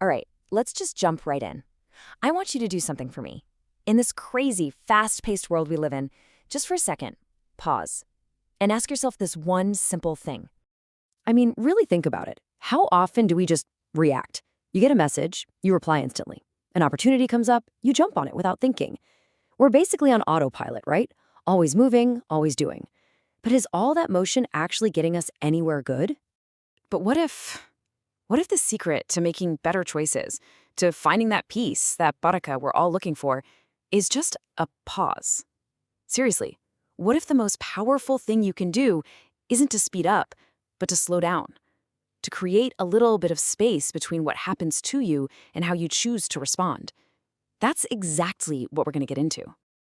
All right, let's just jump right in. I want you to do something for me. In this crazy, fast-paced world we live in, just for a second, pause and ask yourself this one simple thing. I mean, really think about it. How often do we just react? You get a message, you reply instantly. An opportunity comes up, you jump on it without thinking. We're basically on autopilot, right? Always moving, always doing. But is all that motion actually getting us anywhere good? But what if the secret to making better choices, to finding that peace, that baraka we're all looking for, is just a pause? Seriously, what if the most powerful thing you can do isn't to speed up, but to slow down? To create a little bit of space between what happens to you and how you choose to respond? That's exactly what we're going to get into.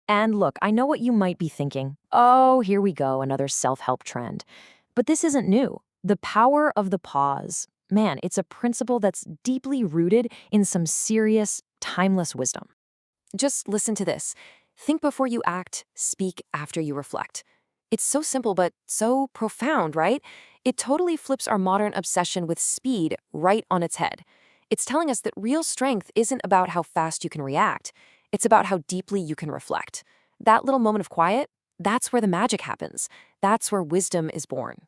And look, I know what you might be thinking. Oh, here we go, another self-help trend. But this isn't new. The power of the pause. Man, it's a principle that's deeply rooted in some serious, timeless wisdom. Just listen to this. Think before you act, speak after you reflect. It's so simple, but so profound, right? It totally flips our modern obsession with speed right on its head. It's telling us that real strength isn't about how fast you can react. It's about how deeply you can reflect. That little moment of quiet, that's where the magic happens. That's where wisdom is born.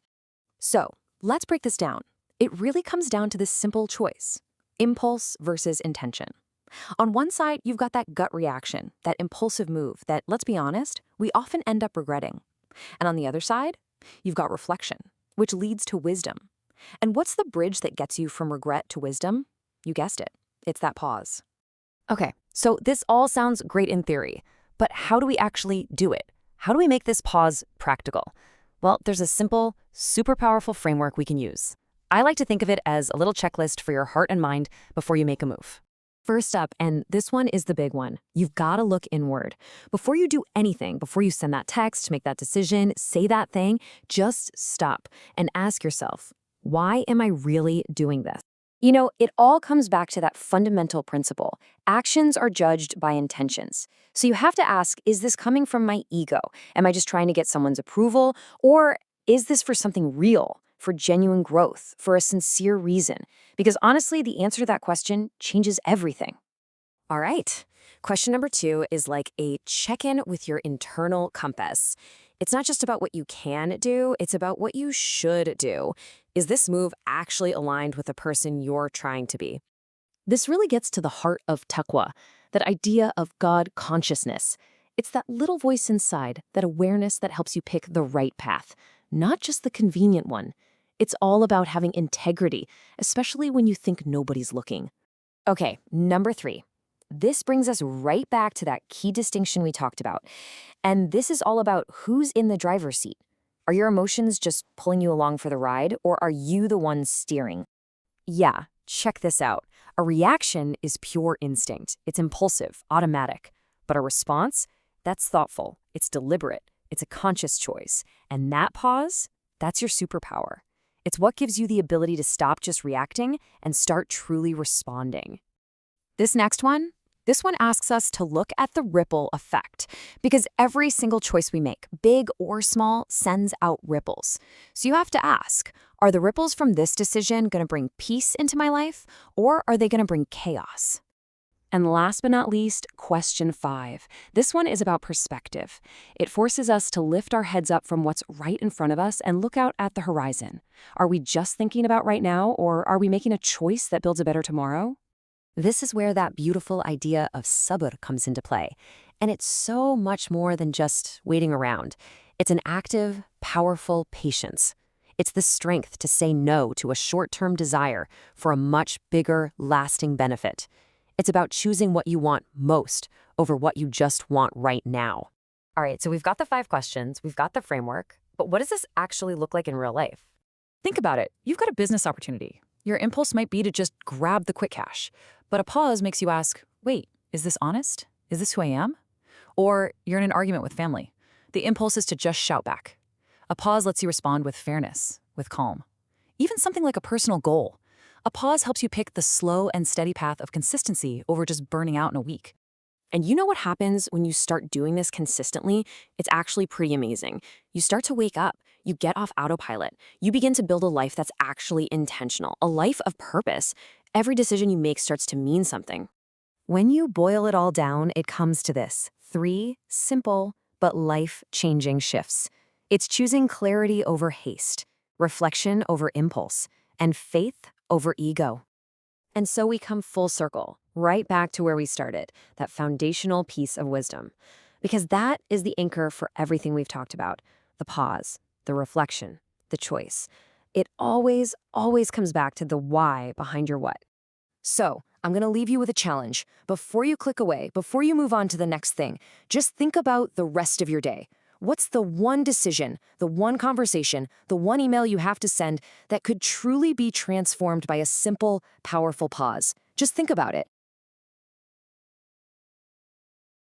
So, let's break this down. It really comes down to this simple choice: impulse versus intention. On one side, you've got that gut reaction, that impulsive move that, let's be honest, we often end up regretting. And on the other side, you've got reflection, which leads to wisdom. And what's the bridge that gets you from regret to wisdom? You guessed it. It's that pause. Okay, so this all sounds great in theory, but how do we actually do it? How do we make this pause practical? Well, there's a simple, super powerful framework we can use. I like to think of it as a little checklist for your heart and mind before you make a move. First up, and this one is the big one, you've got to look inward. Before you do anything, before you send that text, make that decision, say that thing, just stop and ask yourself, why am I really doing this? You know, it all comes back to that fundamental principle. Actions are judged by intentions. So you have to ask, is this coming from my ego? Am I just trying to get someone's approval? Or is this for something real, for genuine growth, for a sincere reason? Because honestly, the answer to that question changes everything. All right. Question number 2 is like a check-in with your internal compass. It's not just about what you can do, it's about what you should do. Is this move actually aligned with the person you're trying to be? This really gets to the heart of taqwa, that idea of God consciousness. It's that little voice inside, that awareness that helps you pick the right path, not just the convenient one. It's all about having integrity, especially when you think nobody's looking. Okay, number 3. This brings us right back to that key distinction we talked about. And this is all about who's in the driver's seat. Are your emotions just pulling you along for the ride, or are you the one steering? Yeah, check this out. A reaction is pure instinct. It's impulsive, automatic. But a response? That's thoughtful. It's deliberate. It's a conscious choice. And that pause? That's your superpower. It's what gives you the ability to stop just reacting and start truly responding. This one asks us to look at the ripple effect, because every single choice we make, big or small, sends out ripples. So you have to ask, are the ripples from this decision going to bring peace into my life, or are they going to bring chaos? And last but not least, question 5. This one is about perspective. It forces us to lift our heads up from what's right in front of us and look out at the horizon. Are we just thinking about right now, or are we making a choice that builds a better tomorrow? This is where that beautiful idea of sabr comes into play. And it's so much more than just waiting around. It's an active, powerful patience. It's the strength to say no to a short-term desire for a much bigger, lasting benefit. It's about choosing what you want most over what you just want right now. All right, so we've got the 5 questions, we've got the framework, but what does this actually look like in real life? Think about it. You've got a business opportunity. Your impulse might be to just grab the quick cash, but a pause makes you ask, wait, is this honest? Is this who I am? Or you're in an argument with family. The impulse is to just shout back. A pause lets you respond with fairness, with calm. Even something like a personal goal. A pause helps you pick the slow and steady path of consistency over just burning out in a week. And you know what happens when you start doing this consistently? It's actually pretty amazing. You start to wake up. You get off autopilot. You begin to build a life that's actually intentional, a life of purpose. Every decision you make starts to mean something. When you boil it all down, it comes to this: 3 simple but life-changing shifts. It's choosing clarity over haste, reflection over impulse, and faith over ego. And so we come full circle, right back to where we started, that foundational piece of wisdom. Because that is the anchor for everything we've talked about: the pause, the reflection, the choice. It always, always comes back to the why behind your what. So, I'm going to leave you with a challenge. Before you click away, before you move on to the next thing, just think about the rest of your day. What's the one decision, the one conversation, the one email you have to send that could truly be transformed by a simple, powerful pause? Just think about it.